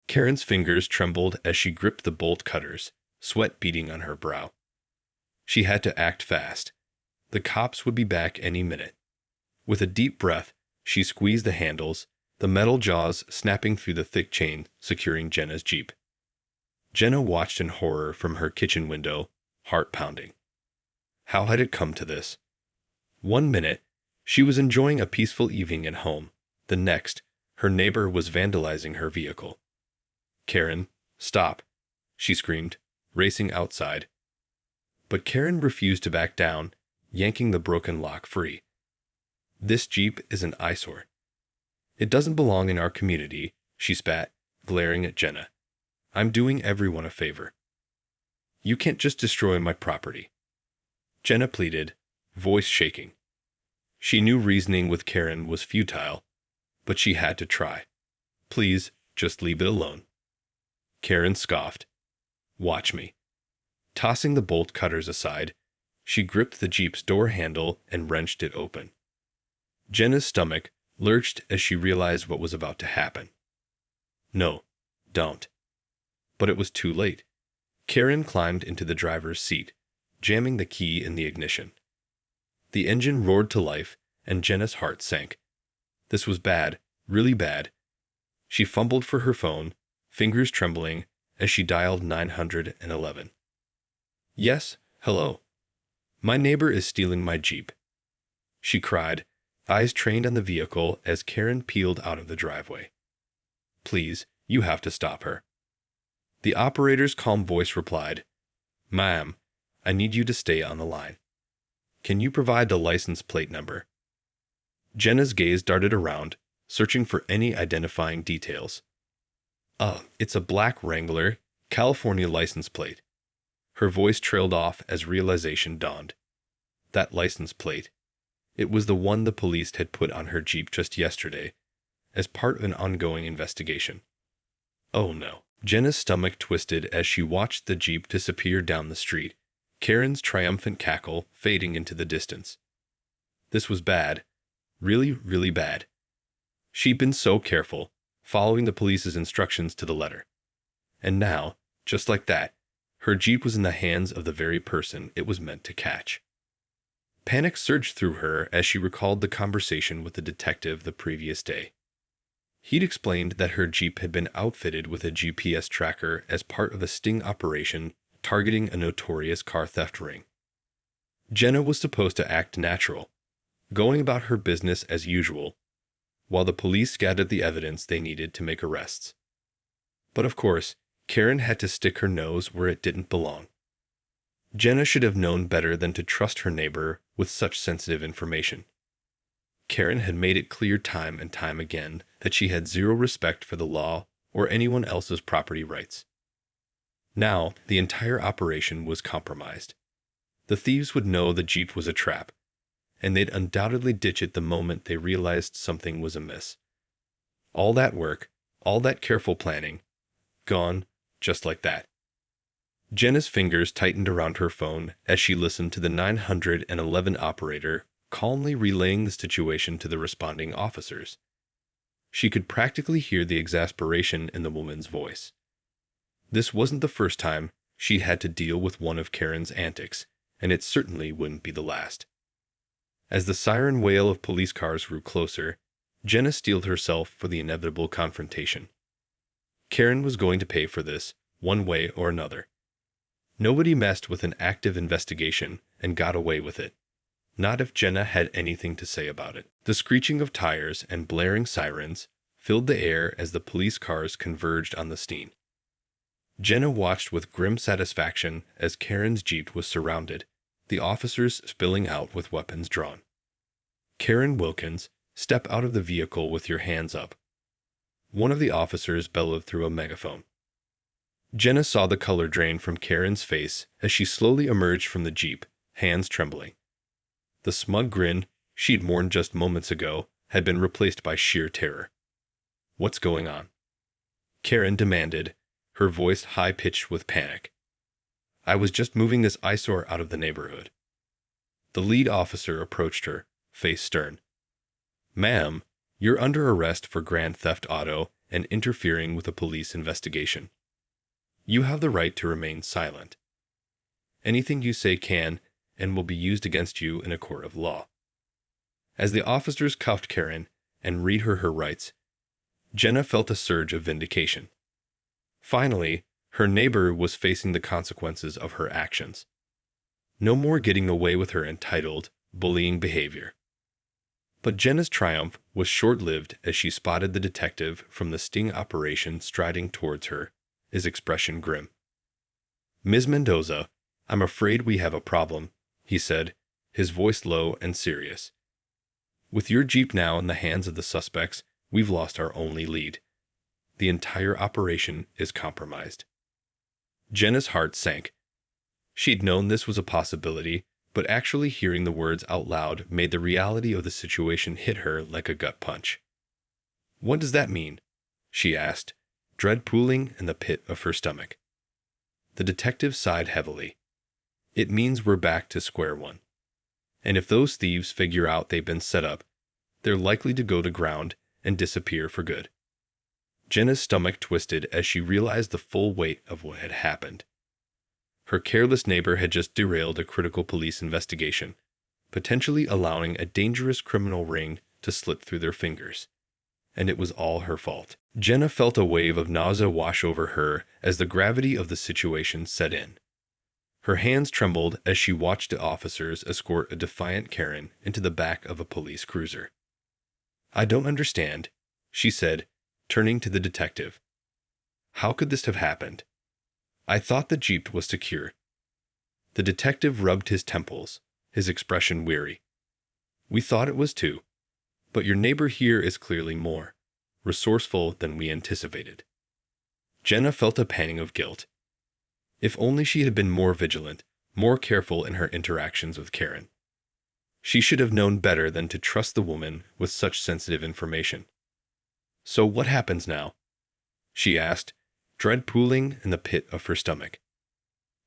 Karen's fingers trembled as she gripped the bolt cutters, sweat beading on her brow. She had to act fast. The cops would be back any minute. With a deep breath, she squeezed the handles, the metal jaws snapping through the thick chain securing Jenna's Jeep. Jenna watched in horror from her kitchen window, heart pounding. How had it come to this? One minute, she was enjoying a peaceful evening at home. The next, her neighbor was vandalizing her vehicle. "Karen, stop," she screamed, racing outside. But Karen refused to back down, yanking the broken lock free. "This Jeep is an eyesore. It doesn't belong in our community," she spat, glaring at Jenna. "I'm doing everyone a favor. You can't just destroy my property." Jenna pleaded, voice shaking. She knew reasoning with Karen was futile, but she had to try. "Please, just leave it alone." Karen scoffed. "Watch me." Tossing the bolt cutters aside, she gripped the Jeep's door handle and wrenched it open. Jenna's stomach lurched as she realized what was about to happen. "No, don't." But it was too late. Karen climbed into the driver's seat, jamming the key in the ignition. The engine roared to life, and Jenna's heart sank. This was bad, really bad. She fumbled for her phone, fingers trembling, as she dialed 911. "Yes, hello. My neighbor is stealing my Jeep," she cried, eyes trained on the vehicle as Karen peeled out of the driveway. "Please, you have to stop her." The operator's calm voice replied, "Ma'am, I need you to stay on the line. Can you provide the license plate number?" Jenna's gaze darted around, searching for any identifying details. It's a black Wrangler, California license plate." Her voice trailed off as realization dawned. That license plate. It was the one the police had put on her Jeep just yesterday, as part of an ongoing investigation. Oh no. Jenna's stomach twisted as she watched the Jeep disappear down the street, Karen's triumphant cackle fading into the distance. This was bad. Really, really bad. She'd been so careful, following the police's instructions to the letter. And now, just like that, her Jeep was in the hands of the very person it was meant to catch. Panic surged through her as she recalled the conversation with the detective the previous day. He'd explained that her Jeep had been outfitted with a GPS tracker as part of a sting operation targeting a notorious car theft ring. Jenna was supposed to act natural, going about her business as usual, while the police gathered the evidence they needed to make arrests. But of course, Karen had to stick her nose where it didn't belong. Jenna should have known better than to trust her neighbor with such sensitive information. Karen had made it clear time and time again that she had zero respect for the law or anyone else's property rights. Now, the entire operation was compromised. The thieves would know the Jeep was a trap, and they'd undoubtedly ditch it the moment they realized something was amiss. All that work, all that careful planning, gone just like that. Jenna's fingers tightened around her phone as she listened to the 911 operator calmly relaying the situation to the responding officers. She could practically hear the exasperation in the woman's voice. This wasn't the first time she had to deal with one of Karen's antics, and it certainly wouldn't be the last. As the siren wail of police cars grew closer, Jenna steeled herself for the inevitable confrontation. Karen was going to pay for this, one way or another. Nobody messed with an active investigation and got away with it. Not if Jenna had anything to say about it. The screeching of tires and blaring sirens filled the air as the police cars converged on the scene. Jenna watched with grim satisfaction as Karen's Jeep was surrounded, the officers spilling out with weapons drawn. "Karen Wilkins, step out of the vehicle with your hands up," one of the officers bellowed through a megaphone. Jenna saw the color drain from Karen's face as she slowly emerged from the Jeep, hands trembling. The smug grin she'd worn just moments ago had been replaced by sheer terror. "What's going on?" Karen demanded, her voice high-pitched with panic. "I was just moving this eyesore out of the neighborhood." The lead officer approached her, face stern. "Ma'am, you're under arrest for grand theft auto and interfering with a police investigation. You have the right to remain silent. Anything you say can and will be used against you in a court of law. As the officers cuffed Karen and read her rights, Jenna felt a surge of vindication. Finally, her neighbor was facing the consequences of her actions. No more getting away with her entitled, bullying behavior. But Jenna's triumph was short-lived as she spotted the detective from the sting operation striding towards her, his expression grim. "Ms. Mendoza, I'm afraid we have a problem," he said, his voice low and serious. "With your Jeep now in the hands of the suspects, we've lost our only lead. The entire operation is compromised." Jenna's heart sank. She'd known this was a possibility, but actually hearing the words out loud made the reality of the situation hit her like a gut punch. "What does that mean?" she asked, dread pooling in the pit of her stomach. The detective sighed heavily. "It means we're back to square one. And if those thieves figure out they've been set up, they're likely to go to ground and disappear for good." Jenna's stomach twisted as she realized the full weight of what had happened. Her careless neighbor had just derailed a critical police investigation, potentially allowing a dangerous criminal ring to slip through their fingers. And it was all her fault. Jenna felt a wave of nausea wash over her as the gravity of the situation set in. Her hands trembled as she watched the officers escort a defiant Karen into the back of a police cruiser. "I don't understand," she said, turning to the detective. "How could this have happened? I thought the Jeep was secure." The detective rubbed his temples, his expression weary. "We thought it was too. But your neighbor here is clearly more resourceful than we anticipated." Jenna felt a pang of guilt. If only she had been more vigilant, more careful in her interactions with Karen. She should have known better than to trust the woman with such sensitive information. "So what happens now?" she asked, dread pooling in the pit of her stomach.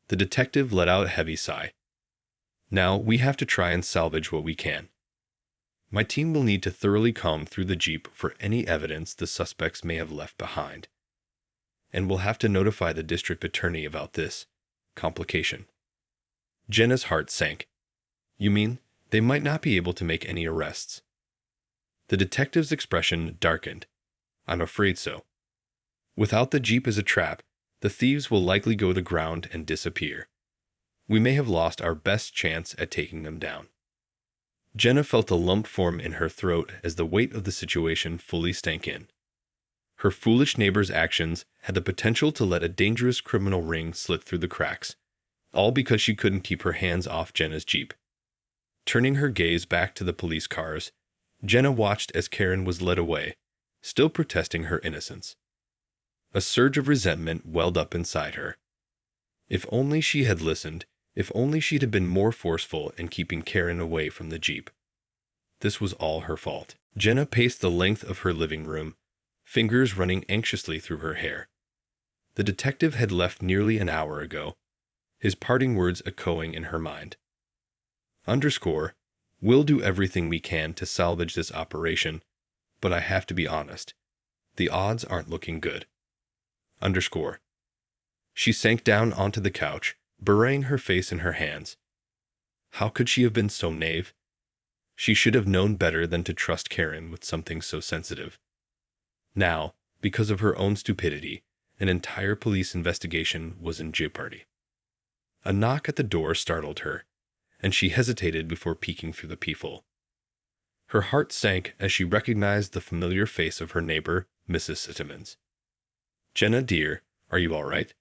The detective let out a heavy sigh. "Now we have to try and salvage what we can. My team will need to thoroughly comb through the Jeep for any evidence the suspects may have left behind. And we'll have to notify the district attorney about this complication." Jenna's heart sank. "You mean they might not be able to make any arrests?" The detective's expression darkened. "I'm afraid so. Without the Jeep as a trap, the thieves will likely go to ground and disappear. We may have lost our best chance at taking them down." Jenna felt a lump form in her throat as the weight of the situation fully sank in. Her foolish neighbor's actions had the potential to let a dangerous criminal ring slip through the cracks, all because she couldn't keep her hands off Jenna's Jeep. Turning her gaze back to the police cars, Jenna watched as Karen was led away, still protesting her innocence. A surge of resentment welled up inside her. If only she had listened, if only she'd have been more forceful in keeping Karen away from the Jeep. This was all her fault. Jenna paced the length of her living room, fingers running anxiously through her hair. The detective had left nearly an hour ago, his parting words echoing in her mind. "We'll do everything we can to salvage this operation, but I have to be honest. The odds aren't looking good. She sank down onto the couch, burying her face in her hands. How could she have been so naive? She should have known better than to trust Karen with something so sensitive. Now, because of her own stupidity, an entire police investigation was in jeopardy. A knock at the door startled her, and she hesitated before peeking through the peephole. Her heart sank as she recognized the familiar face of her neighbor, Mrs. Simmons. "Jenna, dear, are you all right?"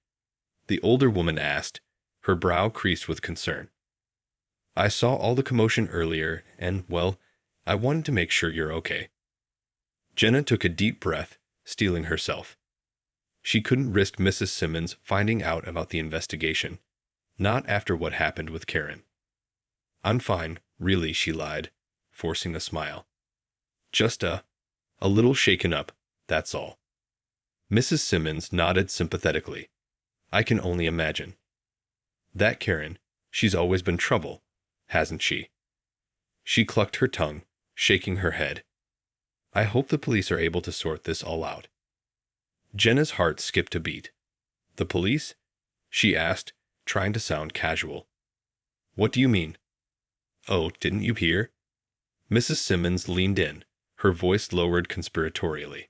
the older woman asked, her brow creased with concern. "I saw all the commotion earlier, and, well, I wanted to make sure you're okay." Jenna took a deep breath, steeling herself. She couldn't risk Mrs. Simmons finding out about the investigation, not after what happened with Karen. "I'm fine, really," she lied, forcing a smile. "Just a little shaken up, that's all." Mrs. Simmons nodded sympathetically. "I can only imagine. That Karen, she's always been trouble, hasn't she?" She clucked her tongue, shaking her head. "I hope the police are able to sort this all out." Jenna's heart skipped a beat. The police? She asked, trying to sound casual. What do you mean? Oh, didn't you hear? Mrs. Simmons leaned in, her voice lowered conspiratorially.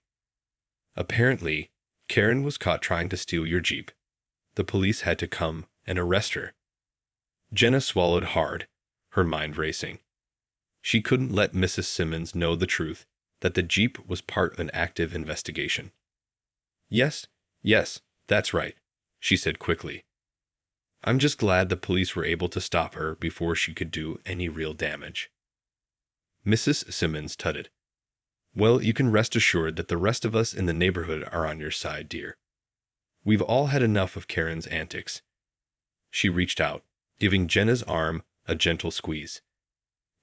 Apparently, Karen was caught trying to steal your Jeep. The police had to come and arrest her. Jenna swallowed hard, her mind racing. She couldn't let Mrs. Simmons know the truth, that the Jeep was part of an active investigation. Yes, that's right, she said quickly. I'm just glad the police were able to stop her before she could do any real damage. Mrs. Simmons tutted. Well, you can rest assured that the rest of us in the neighborhood are on your side, dear. We've all had enough of Karen's antics. She reached out, giving Jenna's arm a gentle squeeze.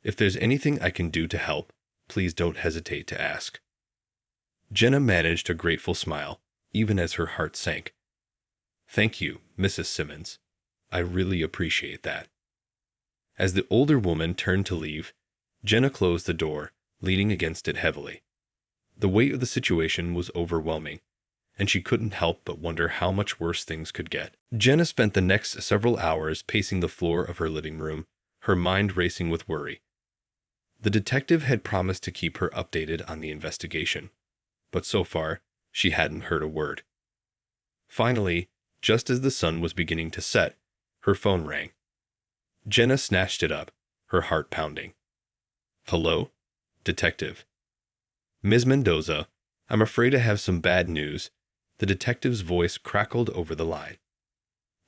If there's anything I can do to help, please don't hesitate to ask. Jenna managed a grateful smile, even as her heart sank. Thank you, Mrs. Simmons. I really appreciate that. As the older woman turned to leave, Jenna closed the door, leaning against it heavily. The weight of the situation was overwhelming, and she couldn't help but wonder how much worse things could get. Jenna spent the next several hours pacing the floor of her living room, her mind racing with worry. The detective had promised to keep her updated on the investigation, but so far, she hadn't heard a word. Finally, just as the sun was beginning to set, her phone rang. Jenna snatched it up, her heart pounding. Hello? Detective. Ms. Mendoza, I'm afraid I have some bad news. The detective's voice crackled over the line.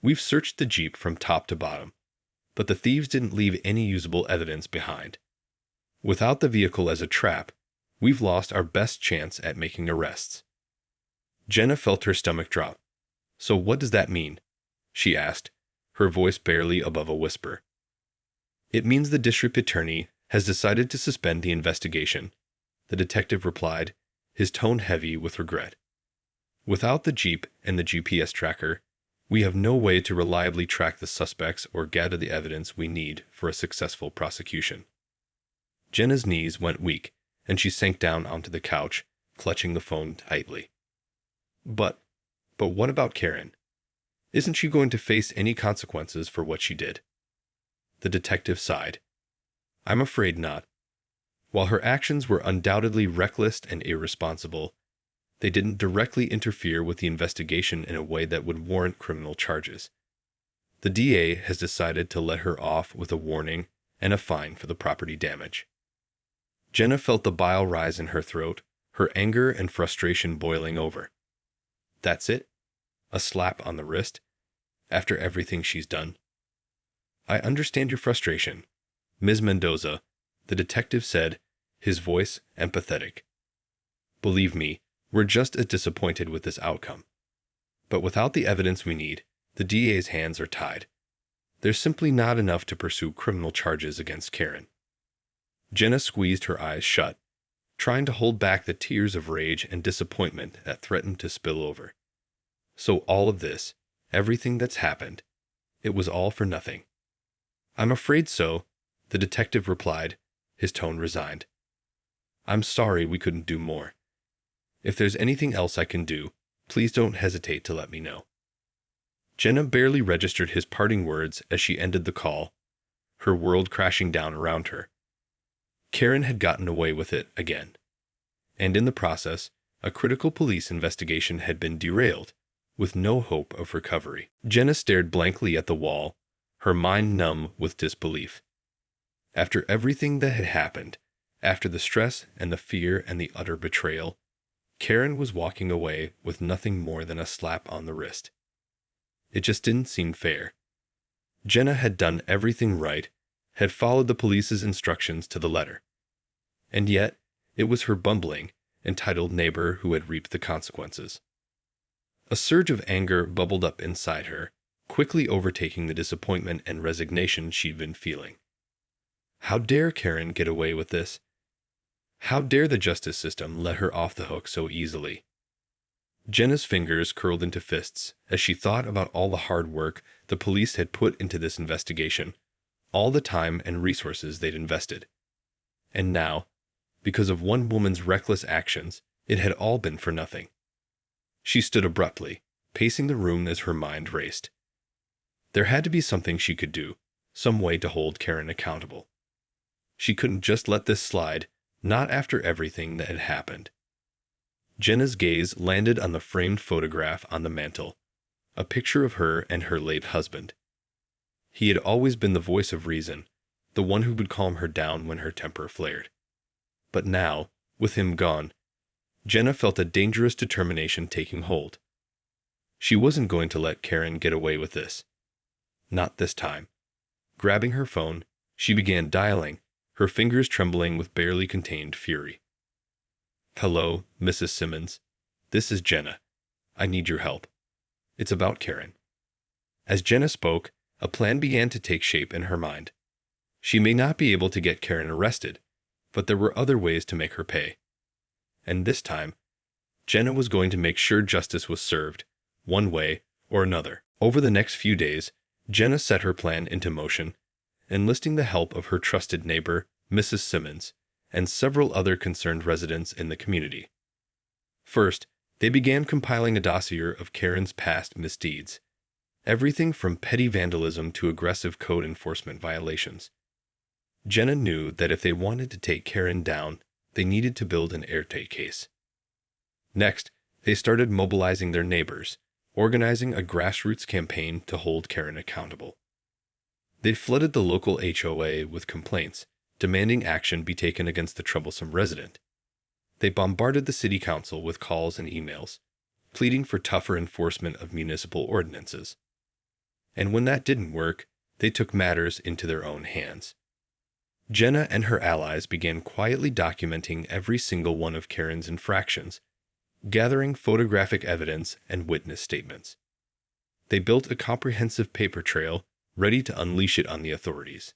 We've searched the Jeep from top to bottom, but the thieves didn't leave any usable evidence behind. Without the vehicle as a trap, we've lost our best chance at making arrests. Jenna felt her stomach drop. So what does that mean? She asked, her voice barely above a whisper. It means the district attorney has decided to suspend the investigation, the detective replied, his tone heavy with regret. Without the Jeep and the GPS tracker, we have no way to reliably track the suspects or gather the evidence we need for a successful prosecution. Jenna's knees went weak, and she sank down onto the couch, clutching the phone tightly. But what about Karen? Isn't she going to face any consequences for what she did? The detective sighed. I'm afraid not. While her actions were undoubtedly reckless and irresponsible, they didn't directly interfere with the investigation in a way that would warrant criminal charges. The DA has decided to let her off with a warning and a fine for the property damage. Jenna felt the bile rise in her throat, her anger and frustration boiling over. That's it? A slap on the wrist? After everything she's done? I understand your frustration, Ms. Mendoza, the detective said, his voice empathetic. Believe me, we're just as disappointed with this outcome. But without the evidence we need, the DA's hands are tied. There's simply not enough to pursue criminal charges against Karen. Jenna squeezed her eyes shut, trying to hold back the tears of rage and disappointment that threatened to spill over. So all of this, everything that's happened, it was all for nothing. I'm afraid so, the detective replied, his tone resigned. I'm sorry we couldn't do more. If there's anything else I can do, please don't hesitate to let me know. Jenna barely registered his parting words as she ended the call, her world crashing down around her. Karen had gotten away with it again. And in the process, a critical police investigation had been derailed, with no hope of recovery. Jenna stared blankly at the wall, her mind numb with disbelief. After everything that had happened, after the stress and the fear and the utter betrayal, Karen was walking away with nothing more than a slap on the wrist. It just didn't seem fair. Jenna had done everything right, had followed the police's instructions to the letter. And yet, it was her bumbling, entitled neighbor who had reaped the consequences. A surge of anger bubbled up inside her, quickly overtaking the disappointment and resignation she'd been feeling. How dare Karen get away with this? How dare the justice system let her off the hook so easily? Jenna's fingers curled into fists as she thought about all the hard work the police had put into this investigation, all the time and resources they'd invested. And now, because of one woman's reckless actions, it had all been for nothing. She stood abruptly, pacing the room as her mind raced. There had to be something she could do, some way to hold Karen accountable. She couldn't just let this slide, not after everything that had happened. Jenna's gaze landed on the framed photograph on the mantel, a picture of her and her late husband. He had always been the voice of reason, the one who would calm her down when her temper flared. But now, with him gone, Jenna felt a dangerous determination taking hold. She wasn't going to let Karen get away with this. Not this time. Grabbing her phone, she began dialing, her fingers trembling with barely contained fury. "Hello, Mrs. Simmons. This is Jenna. I need your help. It's about Karen." As Jenna spoke, a plan began to take shape in her mind. She may not be able to get Karen arrested, but there were other ways to make her pay. And this time, Jenna was going to make sure justice was served, one way or another. Over the next few days, Jenna set her plan into motion, enlisting the help of her trusted neighbor, Mrs. Simmons, and several other concerned residents in the community. First, they began compiling a dossier of Karen's past misdeeds, everything from petty vandalism to aggressive code enforcement violations. Jenna knew that if they wanted to take Karen down, they needed to build an airtight case. Next, they started mobilizing their neighbors, organizing a grassroots campaign to hold Karen accountable. They flooded the local HOA with complaints, demanding action be taken against the troublesome resident. They bombarded the city council with calls and emails, pleading for tougher enforcement of municipal ordinances. And when that didn't work, they took matters into their own hands. Jenna and her allies began quietly documenting every single one of Karen's infractions, gathering photographic evidence and witness statements. They built a comprehensive paper trail, ready to unleash it on the authorities.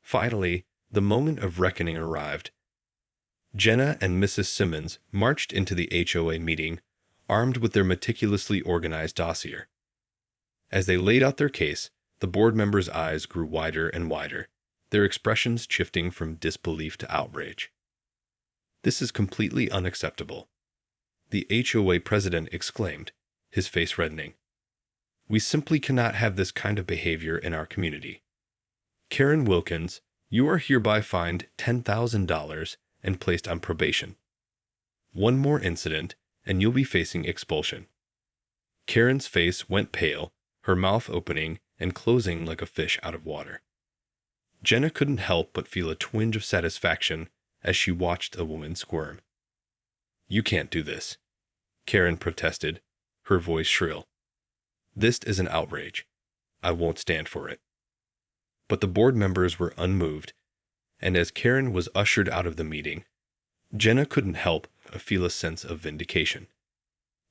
Finally, the moment of reckoning arrived. Jenna and Mrs. Simmons marched into the HOA meeting, armed with their meticulously organized dossier. As they laid out their case, the board members' eyes grew wider and wider, their expressions shifting from disbelief to outrage. "This is completely unacceptable," the HOA president exclaimed, his face reddening. "We simply cannot have this kind of behavior in our community. Karen Wilkins, you are hereby fined $10,000 and placed on probation. One more incident, and you'll be facing expulsion." Karen's face went pale, her mouth opening and closing like a fish out of water. Jenna couldn't help but feel a twinge of satisfaction as she watched the woman squirm. "You can't do this," Karen protested, her voice shrill. "This is an outrage. I won't stand for it." But the board members were unmoved, and as Karen was ushered out of the meeting, Jenna couldn't help but feel a sense of vindication.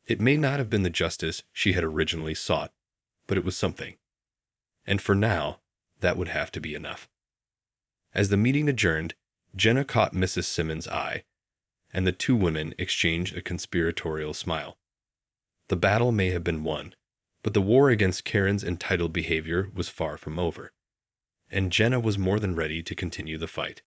It may not have been the justice she had originally sought, but it was something. And for now, that would have to be enough. As the meeting adjourned, Jenna caught Mrs. Simmons' eye, and the two women exchanged a conspiratorial smile. The battle may have been won, but the war against Karen's entitled behavior was far from over, and Jenna was more than ready to continue the fight.